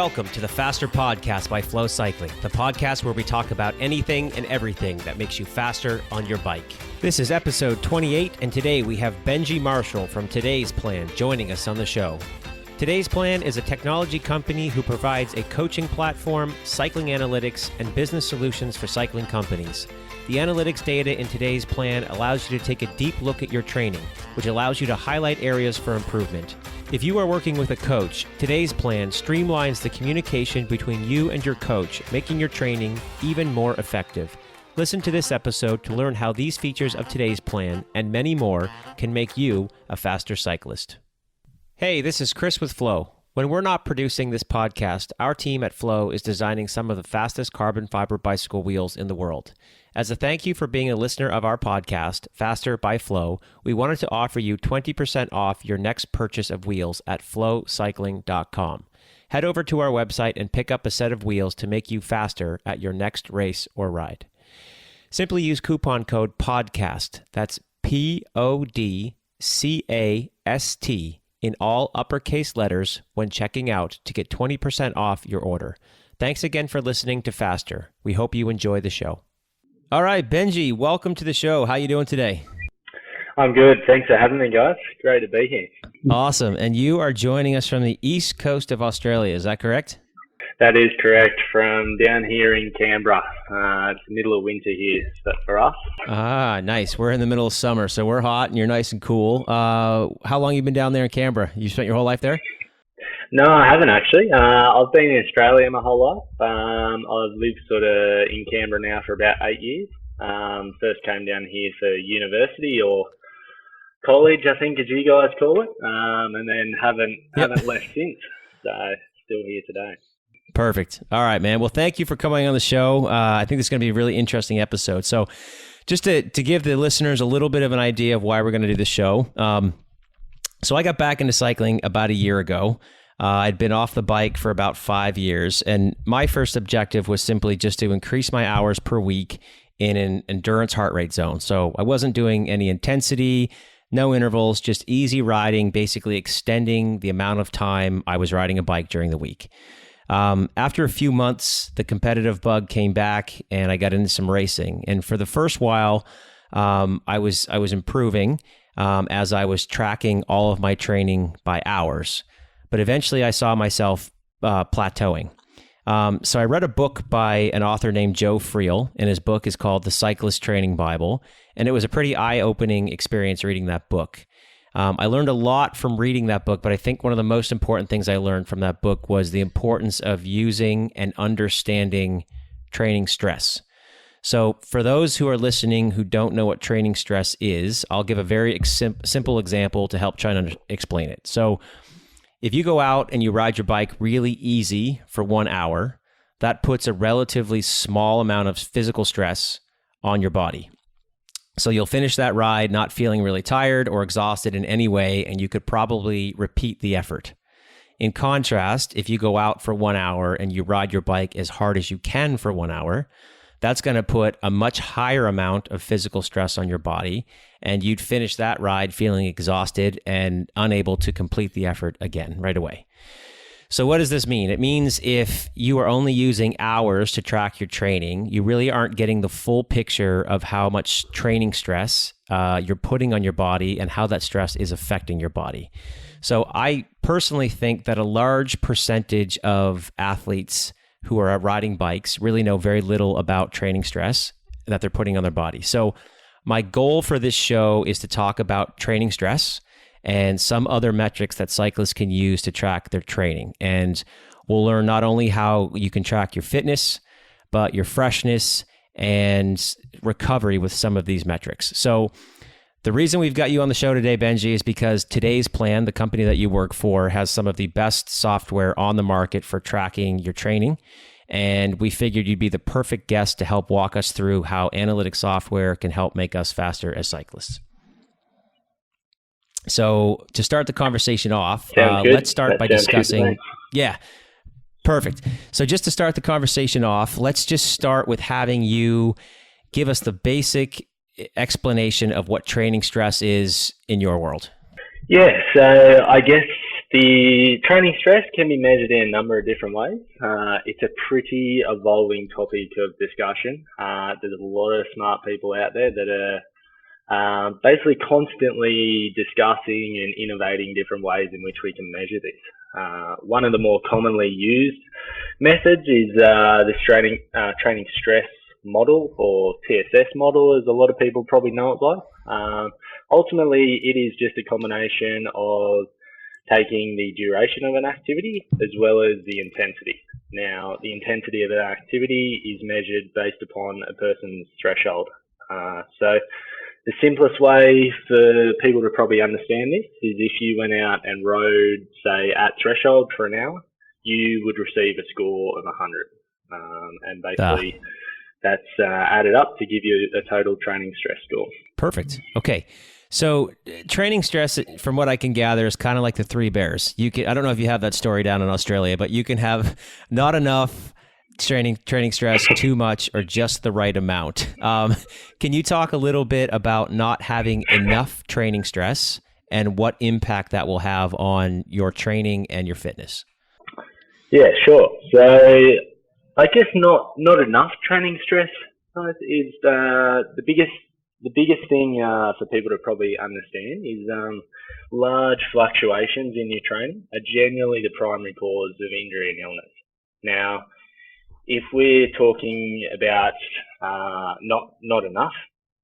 Welcome to the Faster Podcast by FLO Cycling, the podcast where we talk about anything and everything that makes you faster on your bike. This is episode 28, and today we have Benji Marshall from Today's Plan joining us on the show. Today's Plan is a technology company who provides a coaching platform, cycling analytics, and business solutions for cycling companies. The analytics data in Today's Plan allows you to take a deep look at your training, which allows you to highlight areas for improvement. If you are working with a coach, Today's Plan streamlines the communication between you and your coach, making your training even more effective. Listen to this episode to learn how these features of Today's Plan and many more can make you a faster cyclist. Hey, this is Chris with FLO. When we're not producing this podcast, our team at FLO is designing some of the fastest carbon fiber bicycle wheels in the world. As a thank you for being a listener of our podcast, Faster by FLO, we wanted to offer you 20% off your next purchase of wheels at flocycling.com. Head over to our website and pick up a set of wheels to make you faster at your next race or ride. Simply use coupon code PODCAST, that's PODCAST, in all uppercase letters when checking out to get 20% off your order. Thanks again for listening to Faster. We hope you enjoy the show. All right, Benji, welcome to the show. How you doing today? I'm good. Thanks for having me, guys. Great to be here. Awesome. And you are joining us from the east coast of Australia. Is that correct? That is correct. From down here in Canberra. It's the middle of winter here, but for us. Ah, nice. We're in the middle of summer, so we're hot and you're nice and cool. How long have you been down there in Canberra? You spent your whole life there? No, I haven't actually. I've been in Australia my whole life. I've lived sort of in Canberra now for about 8 years. First came down here for university or college, I think, as you guys call it, and then haven't left since. So still here today. Perfect. All right, man. Well, thank you for coming on the show. I think this is going to be a really interesting episode. So just to give the listeners a little bit of an idea of why we're going to do this show. So I got back into cycling about a year ago. I'd been off the bike for about 5 years, and my first objective was simply just to increase my hours per week in an endurance heart rate zone. So I wasn't doing any intensity, no intervals, just easy riding, basically extending the amount of time I was riding a bike during the week. After a few months, the competitive bug came back and I got into some racing. And for the first while, I was improving as I was tracking all of my training by hours. But eventually I saw myself plateauing. So I read a book by an author named Joe Friel, and his book is called The Cyclist Training Bible. And it was a pretty eye-opening experience reading that book. I learned a lot from reading that book, but I think one of the most important things I learned from that book was the importance of using and understanding training stress. So for those who are listening who don't know what training stress is, I'll give a very simple example to help try to explain it. So if you go out and you ride your bike really easy for 1 hour, that puts a relatively small amount of physical stress on your body. So you'll finish that ride not feeling really tired or exhausted in any way, and you could probably repeat the effort. In contrast, if you go out for 1 hour and you ride your bike as hard as you can for 1 hour, that's going to put a much higher amount of physical stress on your body, and you'd finish that ride feeling exhausted and unable to complete the effort again right away. So what does this mean? It means if you are only using hours to track your training, you really aren't getting the full picture of how much training stress you're putting on your body and how that stress is affecting your body. So I personally think that a large percentage of athletes who are riding bikes really know very little about training stress that they're putting on their body. So my goal for this show is to talk about training stress and some other metrics that cyclists can use to track their training. And we'll learn not only how you can track your fitness, but your freshness and recovery with some of these metrics. So the reason we've got you on the show today, Benji, is because Today's Plan, the company that you work for, has some of the best software on the market for tracking your training. And we figured you'd be the perfect guest to help walk us through how analytic software can help make us faster as cyclists. So to start the conversation off, let's start by discussing. Yeah, perfect. So just to start the conversation off, let's just start with having you give us the basic explanation of what training stress is in your world. Yeah, so I guess The training stress can be measured in a number of different ways. It's a pretty evolving topic of discussion. There's a lot of smart people out there that are basically constantly discussing and innovating different ways in which we can measure this. One of the more commonly used methods is this training stress model, or TSS model, as a lot of people probably know it by. Ultimately, it is just a combination of taking the duration of an activity as well as the intensity. Now, the intensity of an activity is measured based upon a person's threshold. So the simplest way for people to probably understand this is if you went out and rode, say, at threshold for an hour, you would receive a score of 100. And basically, that's added up to give you a total training stress score. Perfect. Okay. So training stress, from what I can gather, is kind of like the three bears. I don't know if you have that story down in Australia, but you can have not enough training stress, too much, or just the right amount. Can you talk a little bit about not having enough training stress and what impact that will have on your training and your fitness? Yeah, sure. So I guess not enough training stress is the biggest thing for people to probably understand is large fluctuations in your training are generally the primary cause of injury and illness. Now, if we're talking about not enough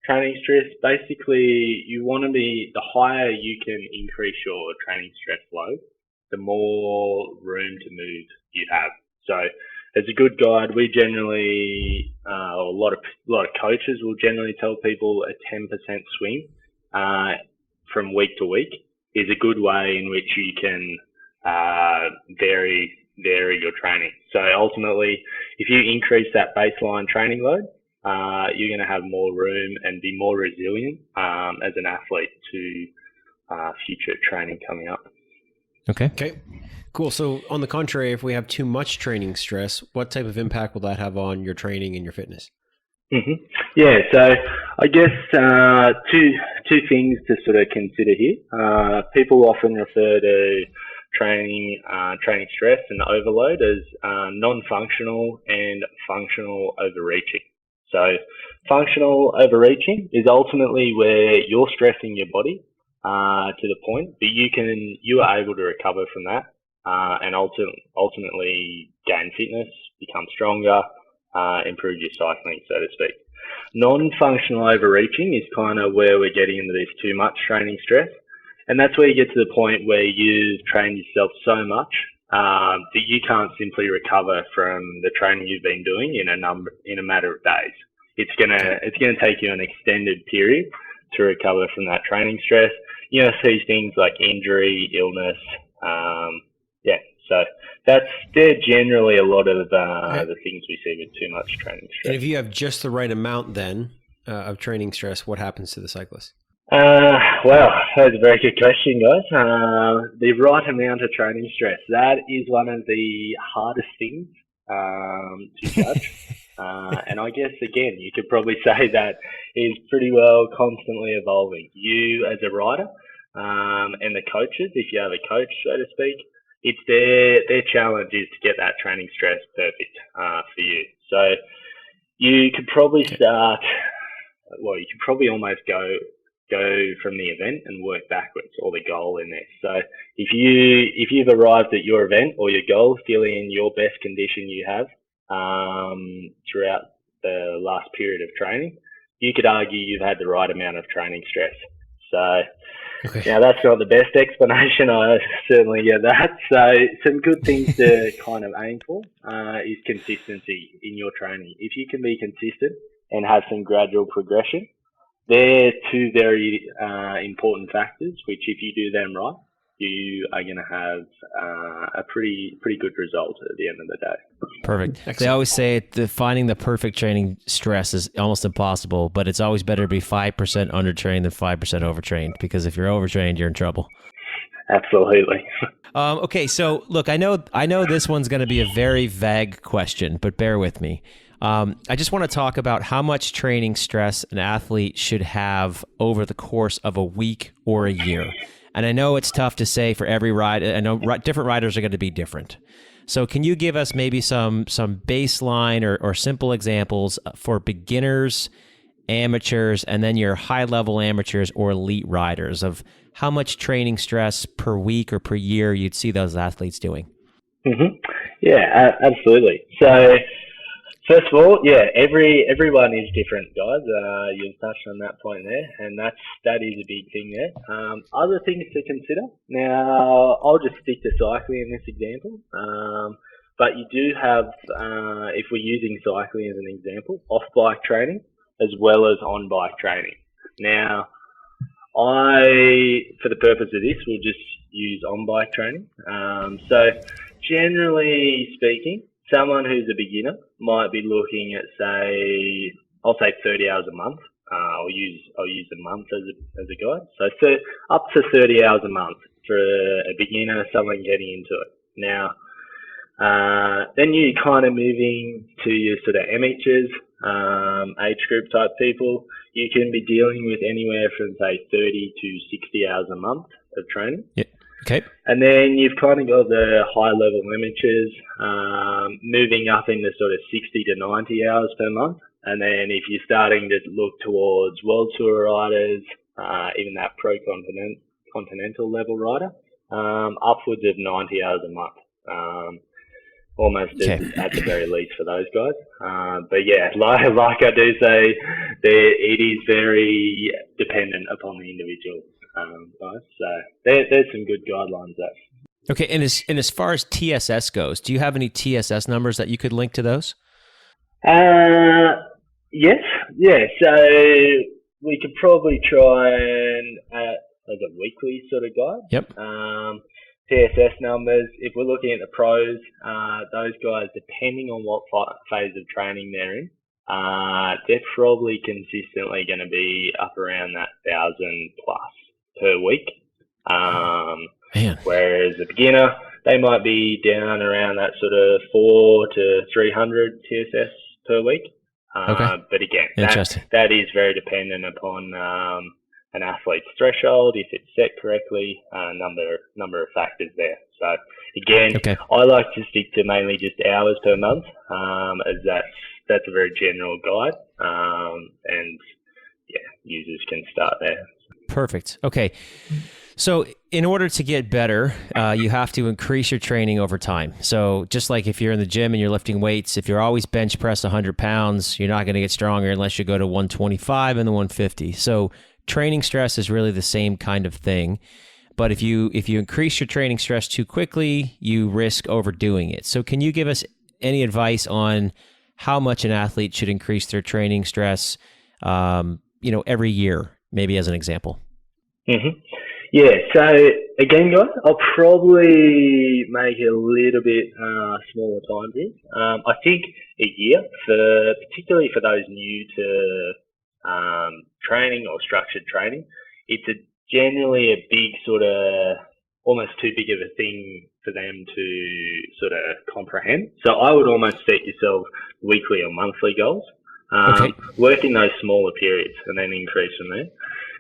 training stress, basically you want to be, the higher you can increase your training stress load, the more room to move you have. So as a good guide, we generally, a lot of coaches will generally tell people a 10% swing from week to week is a good way in which you can vary your training. So ultimately, if you increase that baseline training load, you're going to have more room and be more resilient as an athlete to future training coming up. Okay. Cool. So on the contrary, if we have too much training stress, what type of impact will that have on your training and your fitness? Mm-hmm. Yeah. So I guess two things to sort of consider here. People often refer to training stress and overload as non-functional and functional overreaching. So functional overreaching is ultimately where you're stressing your body to the point that you are able to recover from that and ultimately gain fitness, become stronger, improve your cycling, so to speak. Non-functional overreaching is kind of where we're getting into this too much training stress, and that's where you get to the point where you've trained yourself so much that you can't simply recover from the training you've been doing in a matter of days. It's gonna take you an extended period to recover from that training stress. You know, see things like injury, illness, so they're generally a lot of the things we see with too much training stress. And if you have just the right amount then of training stress, what happens to the cyclist? Well, that's a very good question, guys. The right amount of training stress, that is one of the hardest things to judge. And I guess, again, you could probably say that is pretty well constantly evolving. You as a rider and the coaches, if you have a coach, so to speak, it's their challenge is to get that training stress perfect for you. So you could probably start, well, you could probably almost go from the event and work backwards, or the goal in there. So if you've arrived at your event or your goal feeling in your best condition you have throughout the last period of training, you could argue you've had the right amount of training stress. So now that's not the best explanation. I certainly get that. So some good things to kind of aim for is consistency in your training. If you can be consistent and have some gradual progression, they're two very important factors, which if you do them right, you are going to have a pretty good result at the end of the day. Perfect. Excellent. They always say finding the perfect training stress is almost impossible, but it's always better to be 5% undertrained than 5% overtrained, because if you're overtrained, you're in trouble. Absolutely. Okay, so look, I know this one's going to be a very vague question, but bear with me. I just want to talk about how much training stress an athlete should have over the course of a week or a year. And I know it's tough to say for every ride. I know different riders are going to be different. So can you give us maybe some baseline or simple examples for beginners, amateurs, and then your high-level amateurs or elite riders of how much training stress per week or per year you'd see those athletes doing? Yeah, absolutely. So first of all, yeah, everyone is different, guys. You've touched on that point there, and that is a big thing there. Other things to consider. Now, I'll just stick to cycling in this example. But you do have, if we're using cycling as an example, off-bike training as well as on-bike training. Now, for the purpose of this, we'll just use on-bike training. So, generally speaking, someone who's a beginner might be looking at, I'll say 30 hours a month. I'll use a month as a guide. So up to 30 hours a month for a beginner, someone getting into it. Now, then you kind of moving to your sort of amateurs, age group type people. You can be dealing with anywhere from say 30 to 60 hours a month of training. Yeah. Okay. And then you've kind of got the high level amateurs, moving up into sort of 60 to 90 hours per month. And then if you're starting to look towards world tour riders, even that pro continental level rider, upwards of 90 hours a month. Almost at the very least for those guys. But yeah, like I do say, it is very dependent upon the individual. Guys. So there's some good guidelines there. Okay, and as far as TSS goes, do you have any TSS numbers that you could link to those? Yes, yeah. So we could probably try and as a weekly sort of guide. Yep. TSS numbers. If we're looking at the pros, those guys, depending on what phase of training they're in, they're probably consistently going to be up around that 1,000 plus per week. Whereas a beginner, they might be down around that sort of 400 to 300 TSS per week. But again, that is very dependent upon an athlete's threshold, if it's set correctly, number of factors there. So again, I like to stick to mainly just hours per month, as that's a very general guide, and yeah, users can start there. Perfect. Okay. So in order to get better, you have to increase your training over time. So just like if you're in the gym and you're lifting weights, if you're always bench press 100 pounds, you're not going to get stronger unless you go to 125 and the 150. So training stress is really the same kind of thing. But if you increase your training stress too quickly, you risk overdoing it. So can you give us any advice on how much an athlete should increase their training stress, every year, maybe as an example? Mm-hmm. Yeah, so again, guys, I'll probably make it a little bit smaller time here. I think a year, particularly for those new to training or structured training, it's generally a big sort of, almost too big of a thing for them to sort of comprehend. So I would almost set yourself weekly or monthly goals, work in those smaller periods and then increase from there.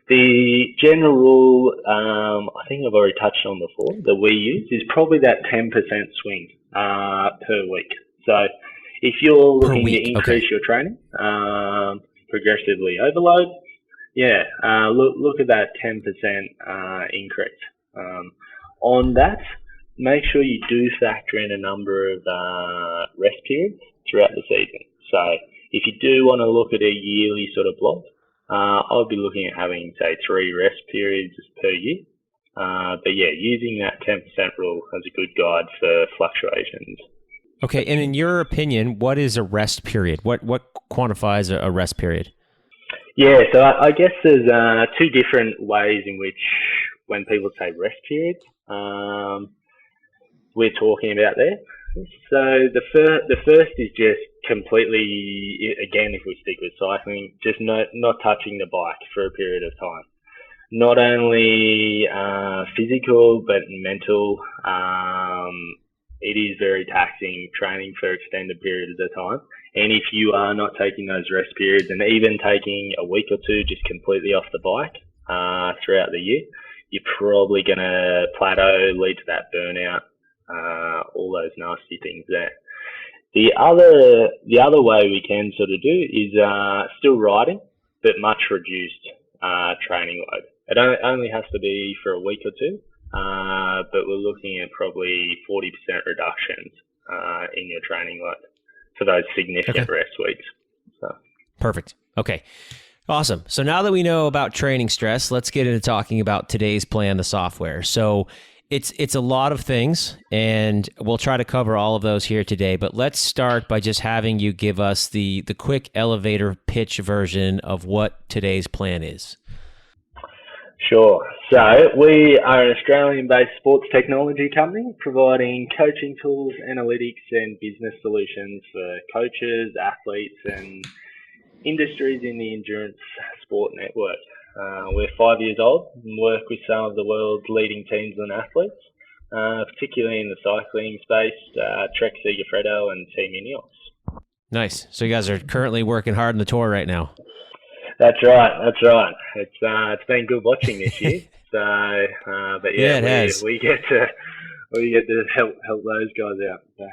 The general rule, I think I've already touched on before, that we use is probably that 10% swing per week. So if you're looking to increase your training, progressively overload, look at that 10% increase. On that, make sure you do factor in a number of rest periods throughout the season. So if you do want to look at a yearly sort of block, I'll be looking at having, say, 3 rest periods per year. But yeah, using that 10% rule as a good guide for fluctuations. Okay, and in your opinion, what is a rest period? What quantifies a rest period? Yeah, so I guess there's 2 different ways in which, when people say rest periods, we're talking about there. So the first is just completely, again, if we stick with cycling, just not touching the bike for a period of time. Not only physical, but mental. It is very taxing training for extended periods of time. And if you are not taking those rest periods and even taking a week or 2 just completely off the bike throughout the year, you're probably going to plateau, lead to that burnout, all those nasty things there. The other way we can sort of do is still riding, but much reduced training load. It only has to be for a week or two, but we're looking at probably 40% reductions in your training load for those significant rest weeks. So. Perfect. Okay. Awesome. So now that we know about training stress, let's get into talking about today's plan, the software. So it's a lot of things, and we'll try to cover all of those here today. But let's start by just having you give us the quick elevator pitch version of what today's plan is. Sure. So we are an Australian-based sports technology company providing coaching tools, analytics, and business solutions for coaches, athletes, and industries in the endurance sport network. We're 5 years old and work with some of the world's leading teams and athletes, particularly in the cycling space, Trek Segafredo and Team Ineos. Nice. So you guys are currently working hard on the tour right now. That's right. It's been good watching this year. But it has. We get to help those guys out. So.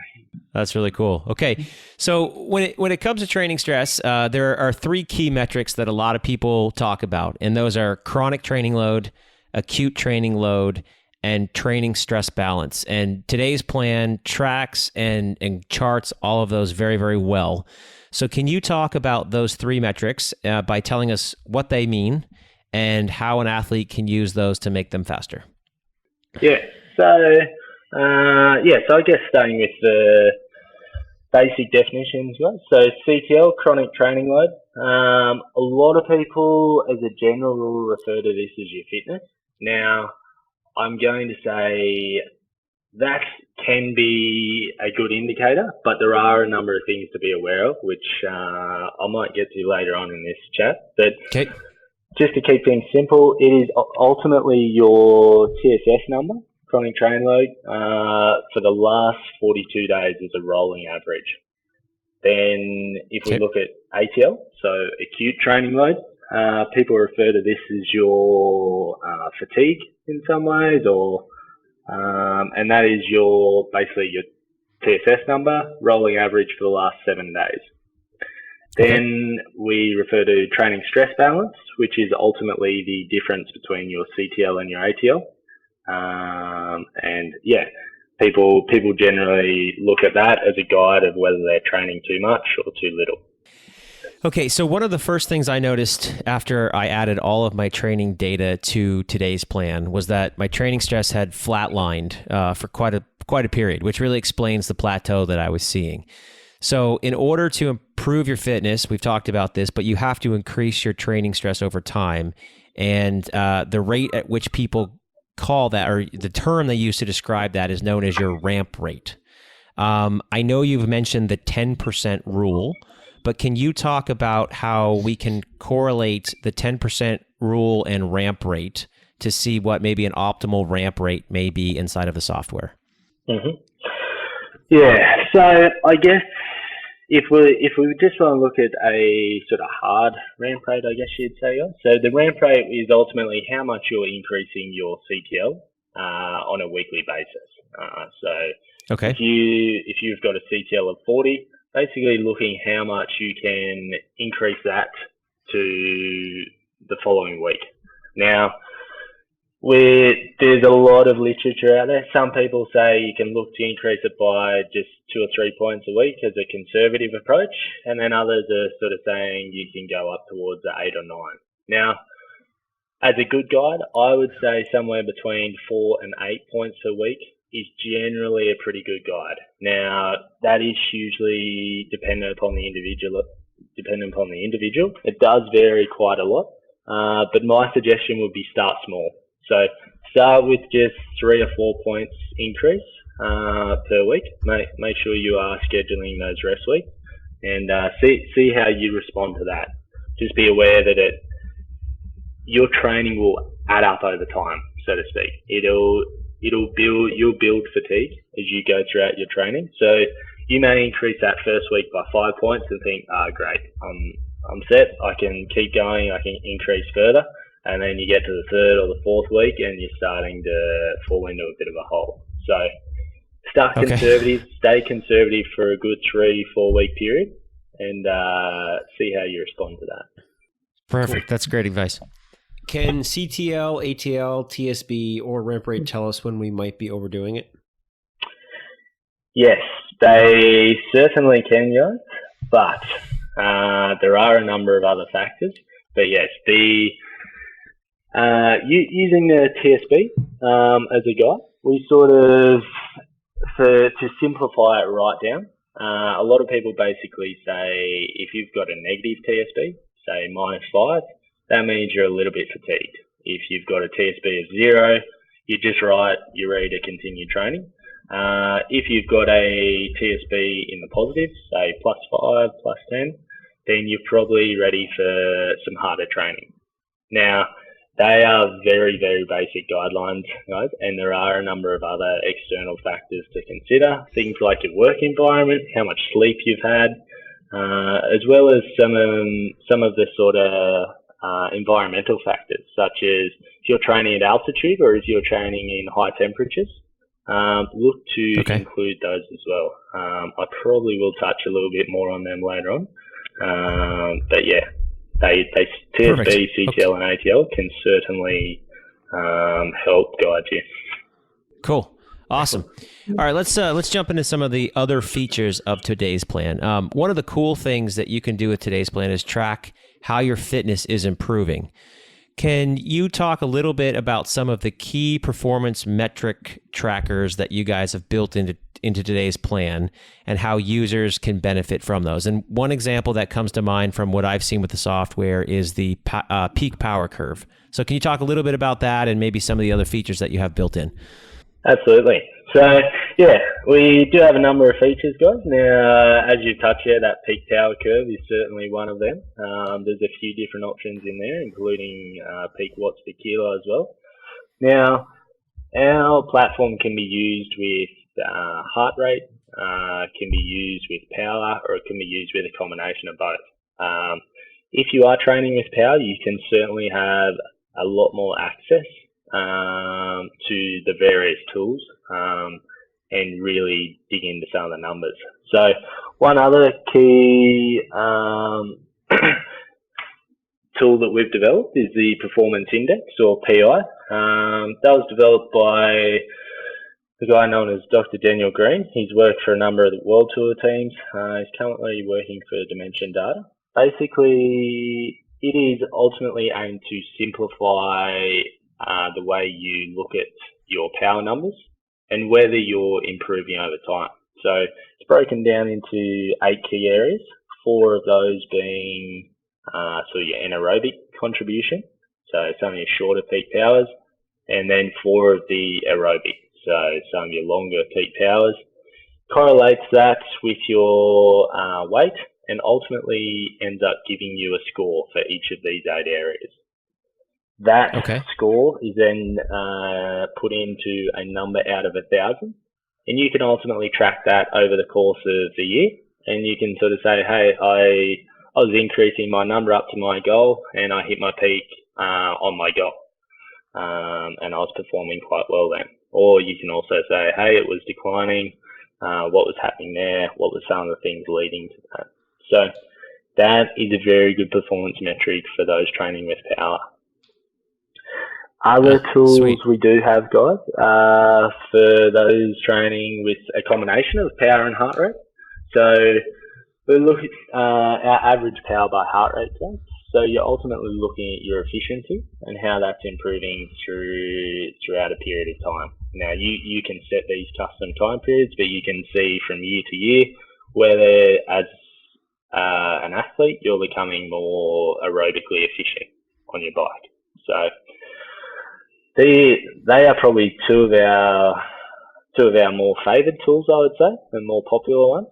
That's really cool. Okay, so when it comes to training stress, there are three key metrics that a lot of people talk about, and those are chronic training load, acute training load, and training stress balance. And today's plan tracks and charts all of those very, very well. So can you talk about those three metrics by telling us what they mean and how an athlete can use those to make them faster? Yeah. So I guess starting with the basic definitions, right? So CTL, chronic training load. A lot of people, as a general rule, refer to this as your fitness. Now, I'm going to say that can be a good indicator, but there are a number of things to be aware of, which I might get to later on in this chat. But okay. Just to keep things simple, it is ultimately your TSS number, chronic training load, for the last 42 days is a rolling average. Then if we look at ATL, so acute training load, people refer to this as your fatigue in some ways, or and that is basically your TSS number, rolling average for the last 7 days. Then we refer to training stress balance, which is ultimately the difference between your CTL and your ATL. People generally look at that as a guide of whether they're training too much or too little. Okay, so one of the first things I noticed after I added all of my training data to today's plan was that my training stress had flatlined for quite a period, which really explains the plateau that I was seeing. So in order to improve your fitness, we've talked about this, but you have to increase your training stress over time. And the rate at which people call that, or the term they use to describe that, is known as your ramp rate. I know you've mentioned the 10% rule, but can you talk about how we can correlate the 10% rule and ramp rate to see what maybe an optimal ramp rate may be inside of the software? Mm-hmm. Yeah, so I guess if we just want to look at a sort of hard ramp rate, I guess you'd say, so the ramp rate is ultimately how much you're increasing your CTL on a weekly basis. Okay. If you've got a CTL of 40, basically looking how much you can increase that to the following week. Now, there's a lot of literature out there. Some people say you can look to increase it by just 2 or 3 points a week as a conservative approach, and then others are sort of saying you can go up towards 8 or 9. Now, as a good guide, I would say somewhere between 4 and 8 points a week is generally a pretty good guide. Now, that is hugely dependent upon the individual. It does vary quite a lot, but my suggestion would be start small. So start with just 3 or 4 points increase per week. Make sure you are scheduling those rest weeks, and see how you respond to that. Just be aware that your training will add up over time, so to speak. You'll build fatigue as you go throughout your training. So you may increase that first week by 5 points and think, great, I'm set. I can keep going. I can increase further. And then you get to the third or the fourth week and you're starting to fall into a bit of a hole. So start conservative, stay conservative for a good 3-4 week period, and see how you respond to that. Perfect. That's great advice. Can CTL, ATL, TSB, or ramp rate tell us when we might be overdoing it? Yes, they certainly can, guys, but there are a number of other factors. But yes, using the TSB as a guide, we sort of, to simplify it right down, a lot of people basically say if you've got a negative TSB, say -5, that means you're a little bit fatigued. If you've got a TSB of 0, you're just right, you're ready to continue training. If you've got a TSB in the positive, say +5, +10, then you're probably ready for some harder training. Now, they are very, very basic guidelines, guys, and there are a number of other external factors to consider. Things like your work environment, how much sleep you've had, as well as some of the sort of environmental factors, such as if you're training at altitude or if you're training in high temperatures. Look to include those as well. I probably will touch a little bit more on them later on. But yeah, they TSB, CTL, and ATL can certainly help guide you. Cool. Awesome. All right, let's jump into some of the other features of today's plan. One of the cool things that you can do with today's plan is track how your fitness is improving. Can you talk a little bit about some of the key performance metric trackers that you guys have built into today's plan and how users can benefit from those? And one example that comes to mind from what I've seen with the software is the peak power curve. So can you talk a little bit about that and maybe some of the other features that you have built in? Absolutely. So, yeah, we do have a number of features, guys. Now, as you touched here, that peak power curve is certainly one of them. There's a few different options in there, including peak watts per kilo as well. Now, our platform can be used with heart rate, can be used with power, or it can be used with a combination of both. If you are training with power, you can certainly have a lot more access to the various tools and really dig into some of the numbers. So one other key tool that we've developed is the Performance Index, or PI. That was developed by a guy known as Dr. Daniel Green. He's worked for a number of the World Tour teams. He's currently working for Dimension Data. Basically, it is ultimately aimed to simplify the way you look at your power numbers and whether you're improving over time. So it's broken down into 8 key areas, 4 of those being sort of your anaerobic contribution, so some of your shorter peak powers, and then 4 of the aerobic, so some of your longer peak powers. Correlates that with your weight and ultimately ends up giving you a score for each of these 8 areas. That score is then put into a number out of 1,000, and you can ultimately track that over the course of the year, and you can sort of say, hey, I was increasing my number up to my goal, and I hit my peak on my goal, and I was performing quite well then. Or you can also say, hey, it was declining, what was happening there, what were some of the things leading to that. So that is a very good performance metric for those training with power. Other tools we do have, guys, for those training with a combination of power and heart rate. So we look at our average power by heart rate time. So you're ultimately looking at your efficiency and how that's improving throughout a period of time. Now, you can set these custom time periods, but you can see from year to year whether, as an athlete, you're becoming more aerobically efficient on your bike. So they are probably two of our more favoured tools, I would say, and more popular ones.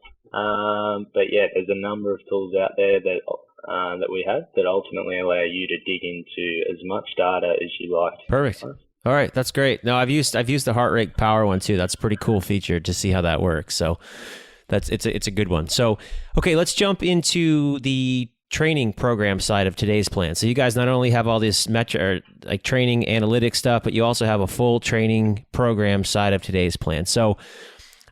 But yeah, there's a number of tools out there that we have that ultimately allow you to dig into as much data as you like. Perfect. All right, that's great. No, I've used the heart rate power one too. That's a pretty cool feature to see how that works. So it's a good one. So okay, let's jump into the training program side of today's plan. So you guys not only have all this like training analytic stuff, but you also have a full training program side of today's plan. So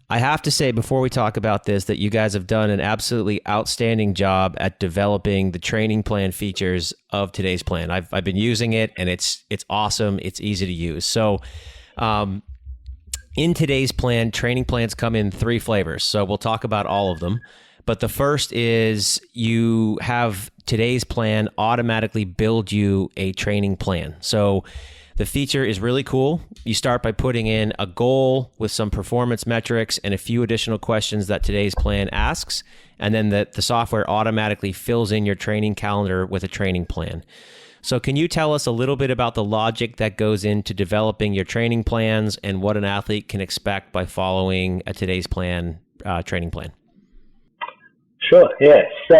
I have to say before we talk about this that you guys have done an absolutely outstanding job at developing the training plan features of today's plan. I've been using it, and it's awesome. It's easy to use. So in today's plan, training plans come in 3 flavors. So we'll talk about all of them. But the first is you have today's plan automatically build you a training plan. So the feature is really cool. You start by putting in a goal with some performance metrics and a few additional questions that today's plan asks, and then the software automatically fills in your training calendar with a training plan. So can you tell us a little bit about the logic that goes into developing your training plans and what an athlete can expect by following a today's plan training plan? Sure, yeah. So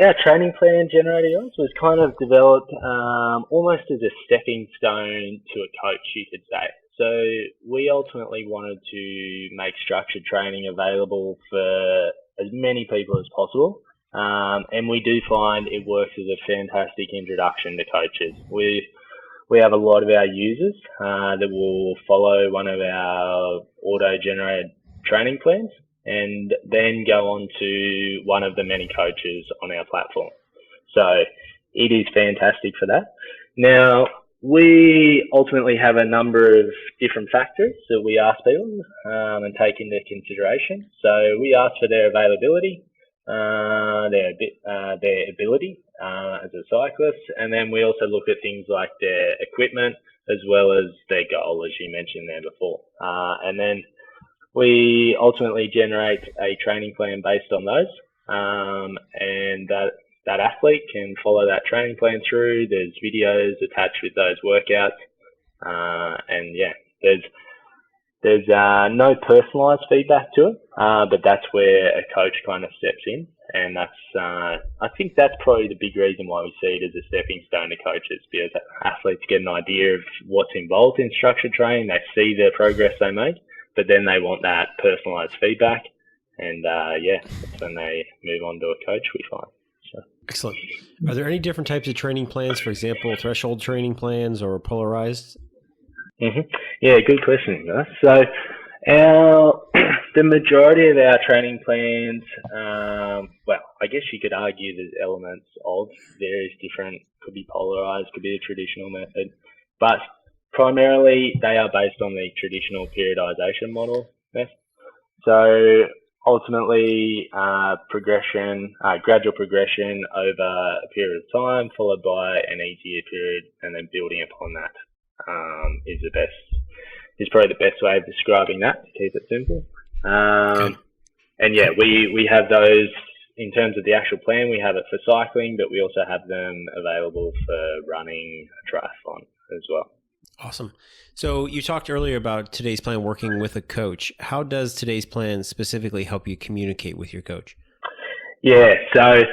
our training plan generator was kind of developed almost as a stepping stone to a coach, you could say. So we ultimately wanted to make structured training available for as many people as possible. And we do find it works as a fantastic introduction to coaches. We have a lot of our users that will follow one of our auto-generated training plans and then go on to one of the many coaches on our platform. So it is fantastic for that. Now, we ultimately have a number of different factors that we ask people and take into consideration. So we ask for their availability, their ability as a cyclist, and then we also look at things like their equipment as well as their goal, as you mentioned there before. And then we ultimately generate a training plan based on those, and that athlete can follow that training plan through. There's videos attached with those workouts, and yeah, there's no personalised feedback to it, but that's where a coach kind of steps in, and that's I think that's probably the big reason why we see it as a stepping stone to coaches, because athletes get an idea of what's involved in structured training, they see the progress they make, but then they want that personalised feedback, and yeah, that's when they move on to a coach, we find. So. Excellent. Are there any different types of training plans, for example, threshold training plans or polarized? Mm-hmm. Yeah, good question, guys. So the majority of our training plans, well, I guess you could argue there's elements of various different, could be polarized, could be a traditional method, but primarily they are based on the traditional periodization model method. So ultimately, gradual progression over a period of time, followed by an easier period, and then building upon that is probably the best way of describing that, to keep it simple. And yeah, we have those in terms of the actual plan. We have it for cycling, but we also have them available for running, triathlon as well. Awesome. So you talked earlier about today's plan working with a coach. How does today's plan specifically help you communicate with your coach? Yeah, so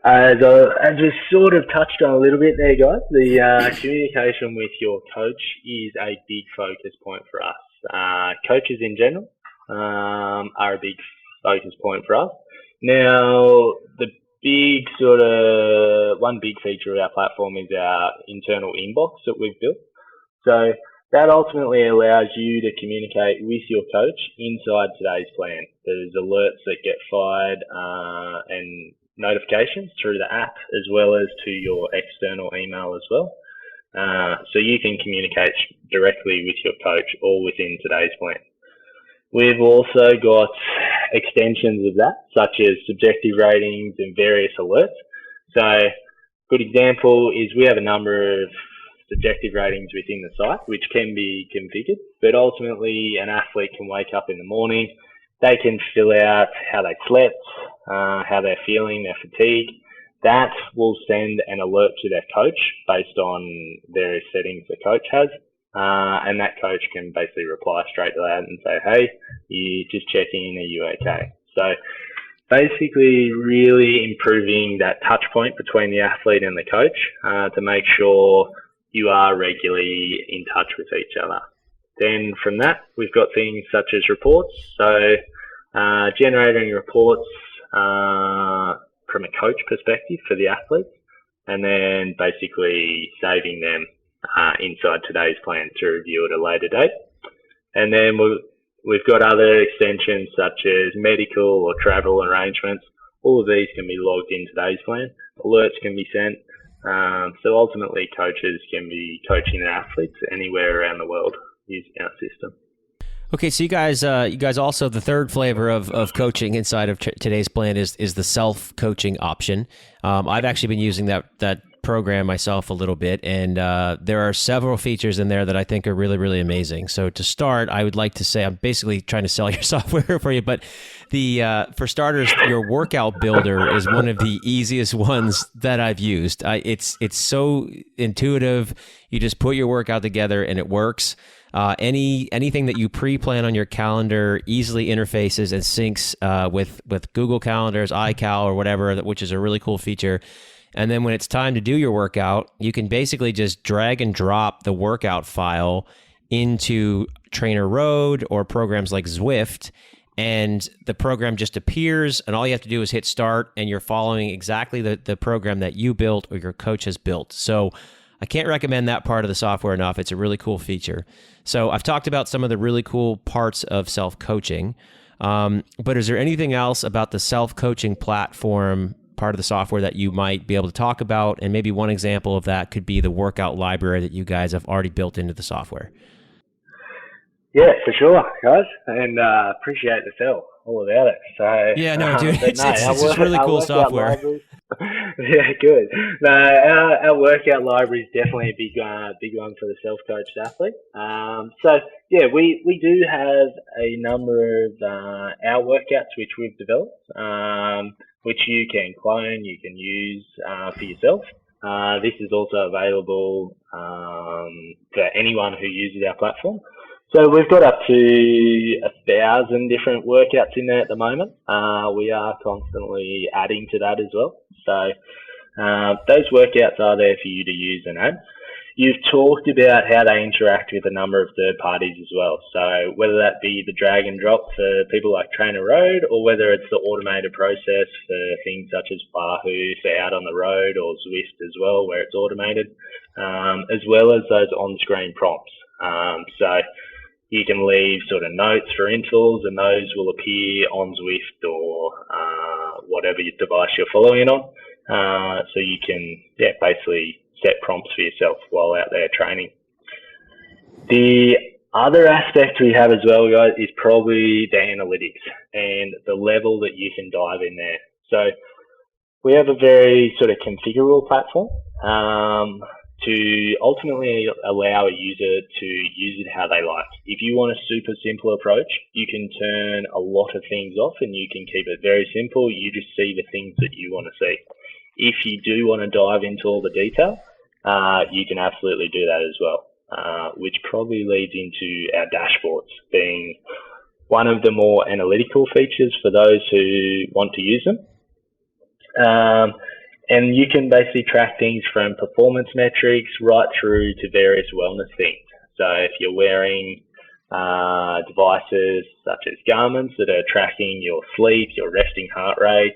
as we sort of touched on a little bit there, guys, the communication with your coach is a big focus point for us. Coaches in general are a big focus point for us. Now, one big feature of our platform is our internal inbox that we've built. So that ultimately allows you to communicate with your coach inside today's plan. There's alerts that get fired and notifications through the app, as well as to your external email as well. So you can communicate directly with your coach all within today's plan. We've also got extensions of that, such as subjective ratings and various alerts. So a good example is we have a number of subjective ratings within the site, which can be configured, but ultimately an athlete can wake up in the morning, they can fill out how they slept, how they're feeling, their fatigue. That will send an alert to their coach based on various settings the coach has, and that coach can basically reply straight to that and say, hey, you just checking in, are you okay? So basically really improving that touch point between the athlete and the coach to make sure you are regularly in touch with each other. Then from that, we've got things such as reports. So generating reports from a coach perspective for the athletes, and then basically saving them inside today's plan to review at a later date. And then we've got other extensions such as medical or travel arrangements. All of these can be logged in today's plan. Alerts can be sent. So ultimately, coaches can be coaching their athletes anywhere around the world using our system. Okay, so you guys also, the third flavor of coaching inside of today's plan is the self-coaching option. I've actually been using that program myself a little bit, and there are several features in there that I think are really, really amazing. So to start, I would like to say, I'm basically trying to sell your software for you, but for starters, your workout builder is one of the easiest ones that I've used. It's so intuitive. You just put your workout together and it works. Anything that you pre-plan on your calendar easily interfaces and syncs with Google Calendars, iCal, or whatever, which is a really cool feature. And then when it's time to do your workout, you can basically just drag and drop the workout file into Trainer Road or programs like Zwift, and the program just appears, and all you have to do is hit start, and you're following exactly the program that you built or your coach has built. So I can't recommend that part of the software enough. It's a really cool feature. So I've talked about some of the really cool parts of self-coaching, but is there anything else about the self-coaching platform part of the software that you might be able to talk about? And maybe one example of that could be the workout library that you guys have already built into the software. Yeah, for sure, guys, and appreciate the sell all about it. So yeah, no, dude, it's just really cool software. Yeah, good. No, our workout library is definitely a big one for the self-coached athlete. So yeah, we do have a number of our workouts which we've developed, which you can clone, you can use for yourself. This is also available for anyone who uses our platform. So we've got up to 1,000 different workouts in there at the moment. We are constantly adding to that as well. So those workouts are there for you to use and add. You've talked about how they interact with a number of third parties as well. So whether that be the drag and drop for people like Trainer Road, or whether it's the automated process for things such as Wahoo for out on the road, or Zwift as well, where it's automated, as well as those on-screen prompts. So you can leave sort of notes for intervals, and those will appear on Zwift or whatever device you're following it on. So you can basically set prompts for yourself while out there training. The other aspect we have as well, guys, is probably the analytics and the level that you can dive in there. So we have a very sort of configurable platform to ultimately allow a user to use it how they like. If you want a super simple approach, you can turn a lot of things off and you can keep it very simple. You just see the things that you want to see. If you do want to dive into all the detail, you can absolutely do that as well, which probably leads into our dashboards being one of the more analytical features for those who want to use them. And you can basically track things from performance metrics right through to various wellness things. So if you're wearing devices such as Garmin's that are tracking your sleep, your resting heart rate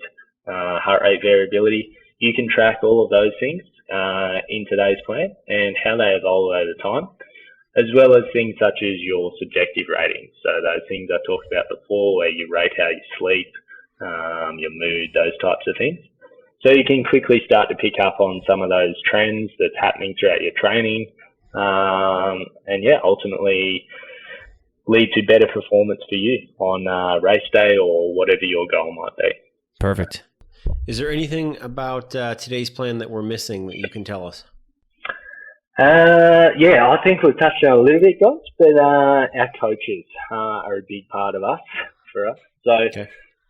variability, you can track all of those things in today's plan and how they evolve over time, as well as things such as your subjective ratings. So those things I talked about before, where you rate how you sleep, your mood, those types of things. So you can quickly start to pick up on some of those trends that's happening throughout your training, and ultimately lead to better performance for you on race day or whatever your goal might be. Perfect. Is there anything about today's plan that we're missing that you can tell us? I think we've touched on it a little bit, guys, but our coaches are a big part of us, for us. So okay.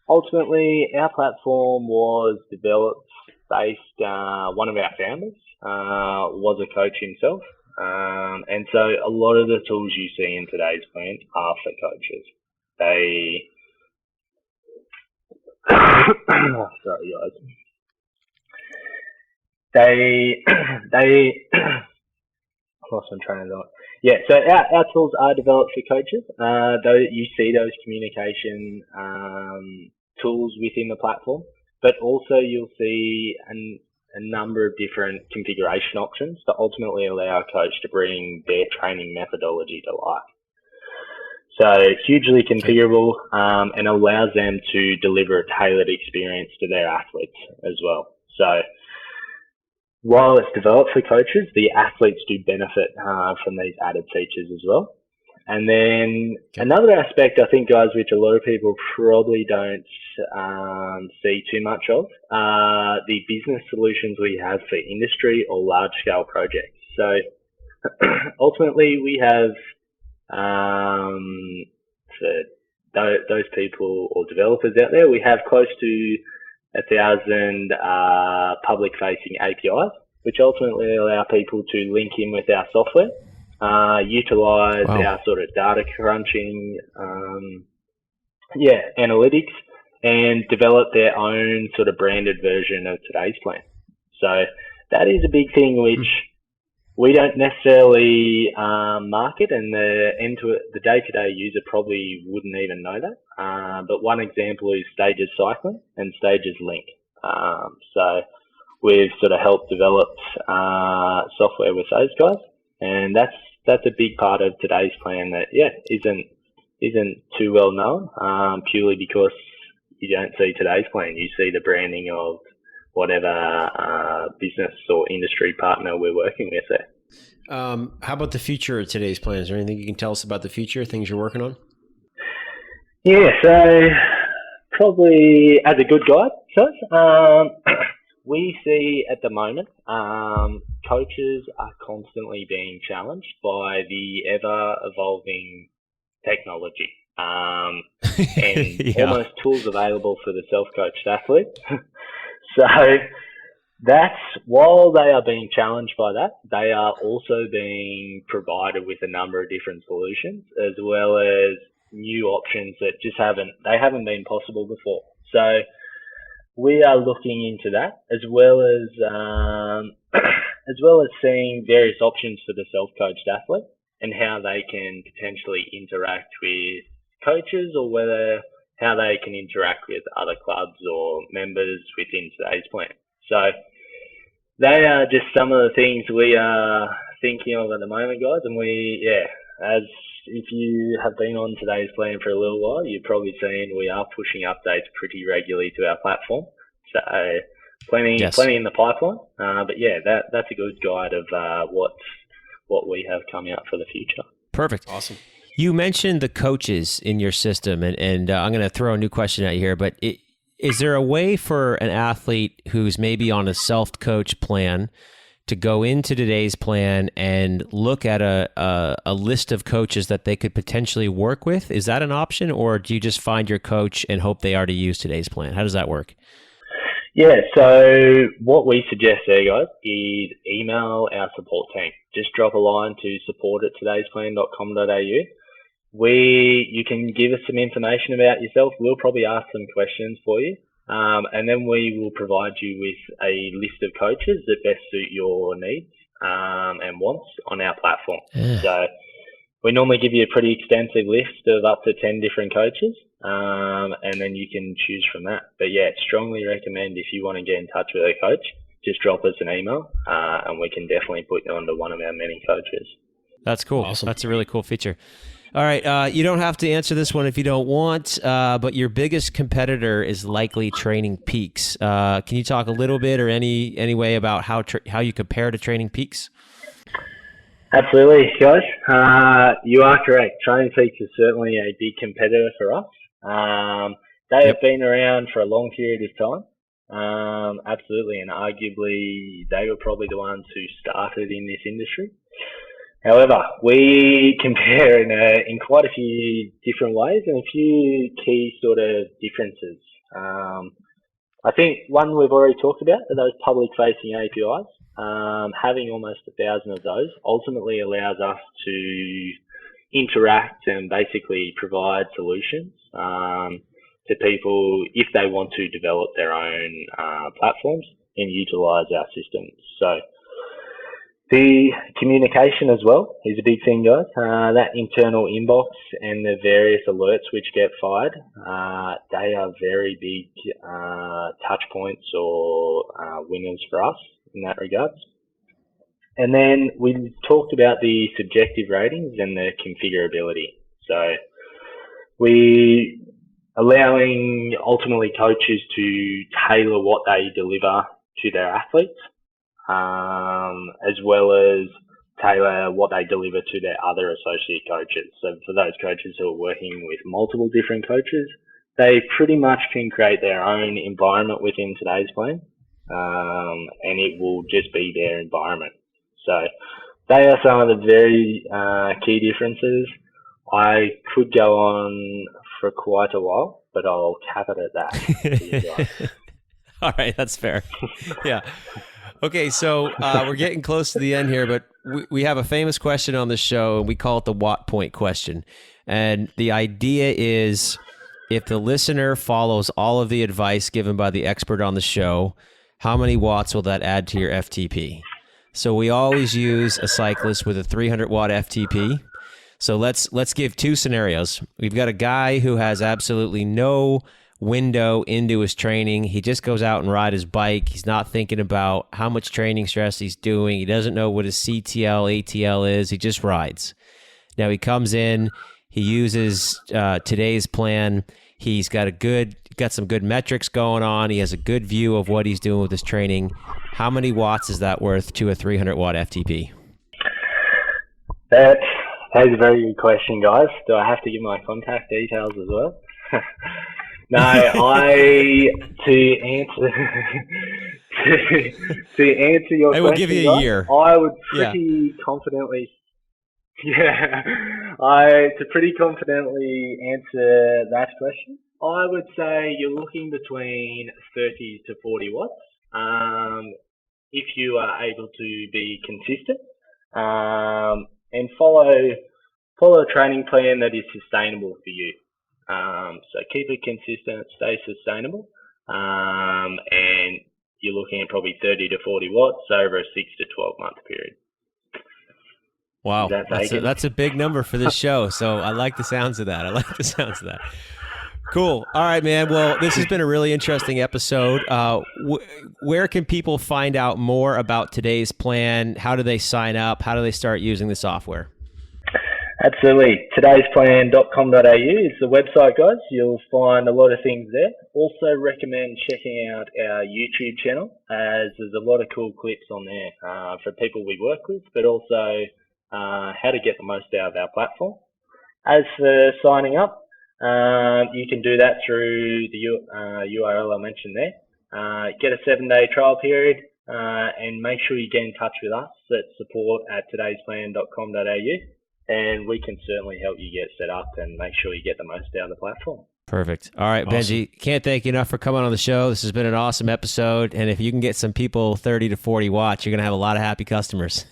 Ultimately, our platform was developed based, one of our founders was a coach himself. And so a lot of the tools you see in today's plan are for coaches. Sorry, guys. They lost my train of thought. Yeah, so our tools are developed for coaches. Though you see those communication tools within the platform, but also you'll see a number of different configuration options to ultimately allow a coach to bring their training methodology to life. So hugely configurable, and allows them to deliver a tailored experience to their athletes as well. So while it's developed for coaches, the athletes do benefit from these added features as well. And then another aspect, I think, guys, which a lot of people probably don't see too much of, the business solutions we have for industry or large-scale projects. So ultimately, we have for those people or developers out there, we have close to 1,000 public-facing APIs, which ultimately allow people to link in with our software, utilize our sort of data crunching, analytics, and develop their own sort of branded version of today's plan. So that is a big thing which we don't necessarily market, and the day-to-day user probably wouldn't even know that. But one example is Stages Cycling and Stages Link. So we've sort of helped develop software with those guys, and that's a big part of today's plan that isn't too well known, purely because you don't see today's plan. You see the branding of whatever business or industry partner we're working with there. How about the future of today's plan? Is there anything you can tell us about the future, things you're working on? Yeah, so probably as a good guide, we see at the moment coaches are constantly being challenged by the ever-evolving technology and almost tools available for the self-coached athlete. So that's, while they are being challenged by that, they are also being provided with a number of different solutions, as well as new options that just haven't been possible before. So we are looking into that, as well as seeing various options for the self-coached athlete and how they can potentially interact with coaches, or how they can interact with other clubs or members within today's plan. So they are just some of the things we are thinking of at the moment, guys. And as if you have been on today's plan for a little while, you've probably seen we are pushing updates pretty regularly to our platform. So plenty in the pipeline. But that's a good guide of what we have coming up for the future. Perfect. Awesome. You mentioned the coaches in your system, and I'm going to throw a new question at you here, but is there a way for an athlete who's maybe on a self-coach plan to go into today's plan and look at a list of coaches that they could potentially work with? Is that an option, or do you just find your coach and hope they already use today's plan? How does that work? Yeah, so what we suggest there, guys, is email our support team. Just drop a line to support@todaysplan.com.au. You can give us some information about yourself. We'll probably ask some questions for you. And then we will provide you with a list of coaches that best suit your needs and wants on our platform. Yeah. So we normally give you a pretty extensive list of up to 10 different coaches, and then you can choose from that. But strongly recommend, if you want to get in touch with a coach, just drop us an email, and we can definitely put you onto one of our many coaches. That's cool. Awesome. That's a really cool feature. All right, you don't have to answer this one if you don't want, but your biggest competitor is likely Training Peaks. Can you talk a little bit, or any way about how you compare to Training Peaks? Absolutely, guys. You are correct. Training Peaks is certainly a big competitor for us. They have been around for a long period of time. Absolutely, and arguably they were probably the ones who started in this industry. However, we compare in quite a few different ways and a few key sort of differences. I think one we've already talked about are those public-facing APIs. Having almost 1,000 of those ultimately allows us to interact and basically provide solutions to people if they want to develop their own platforms and utilize our systems. So The communication as well is a big thing, guys. That internal inbox and the various alerts which get fired, they are very big touch points or winners for us in that regards. And then we talked about the subjective ratings and the configurability. So we allowing ultimately coaches to tailor what they deliver to their athletes, as well as tailor what they deliver to their other associate coaches. So for those coaches who are working with multiple different coaches, they pretty much can create their own environment within today's plan, and it will just be their environment. So they are some of the very key differences. I could go on for quite a while, but I'll cap it at that. All right, that's fair. Yeah. Okay, so we're getting close to the end here, but we have a famous question on the show, and we call it the Watt Point question. And the idea is, if the listener follows all of the advice given by the expert on the show, how many watts will that add to your FTP? So we always use a cyclist with a 300 watt FTP. So let's give two scenarios. We've got a guy who has absolutely no window into his training. He just goes out and ride his bike. He's not thinking about how much training stress he's doing. He doesn't know what his CTL, ATL is. He just rides. Now he comes in, he uses today's plan. He's got some good metrics going on. He has a good view of what he's doing with his training. How many watts is that worth to a 300 watt FTP? That is a very good question, guys. Do I have to give my contact details as well? No, to answer your question, we'll give you a year. I would pretty confidently, to pretty confidently answer that question, I would say you're looking between 30 to 40 watts. If you are able to be consistent and follow a training plan that is sustainable for you. So keep it consistent, stay sustainable, and you're looking at probably 30 to 40 watts over a 6 to 12 month period. Wow, that's a big number for this show. So I like the sounds of that. Cool. All right, man. Well, this has been a really interesting episode. Where can people find out more about today's plan? How do they sign up? How do they start using the software? Absolutely. Todaysplan.com.au is the website, guys. You'll find a lot of things there. Also recommend checking out our YouTube channel, as there's a lot of cool clips on there for people we work with, but also how to get the most out of our platform. As for signing up, you can do that through the URL I mentioned there. Get a 7-day trial period, and make sure you get in touch with us at support@todaysplan.com.au. And we can certainly help you get set up and make sure you get the most out of the platform. Perfect. All right, awesome. Benji, can't thank you enough for coming on the show. This has been an awesome episode. And if you can get some people 30 to 40 watts, you're going to have a lot of happy customers.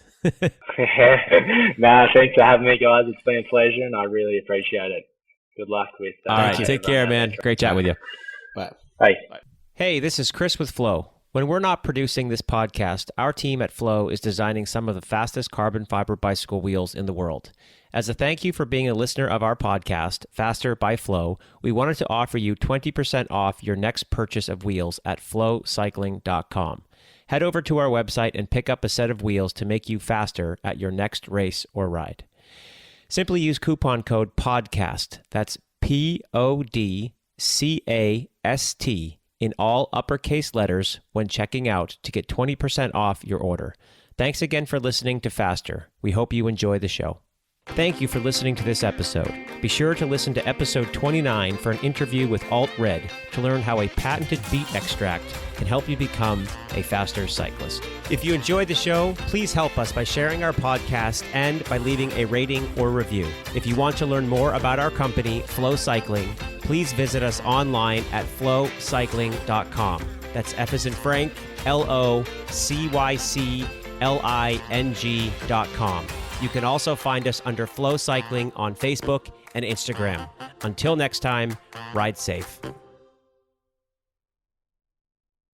Nah, thanks for having me, guys. It's been a pleasure, and I really appreciate it. Good luck with All right, take care, man. Great chat with you. Bye. Bye. Hey, this is Chris with FLO. When we're not producing this podcast, our team at FLO is designing some of the fastest carbon fiber bicycle wheels in the world. As a thank you for being a listener of our podcast, Faster by FLO, we wanted to offer you 20% off your next purchase of wheels at flowcycling.com. Head over to our website and pick up a set of wheels to make you faster at your next race or ride. Simply use coupon code PODCAST, that's PODCAST, in all uppercase letters when checking out to get 20% off your order. Thanks again for listening to Faster. We hope you enjoy the show. Thank you for listening to this episode. Be sure to listen to episode 29 for an interview with Alt Red to learn how a patented beet extract can help you become a faster cyclist. If you enjoyed the show, please help us by sharing our podcast and by leaving a rating or review. If you want to learn more about our company, FLO Cycling, please visit us online at flowcycling.com. That's F as in Frank, LOCYCLING.com. You can also find us under FLO Cycling on Facebook and Instagram. Until next time, ride safe.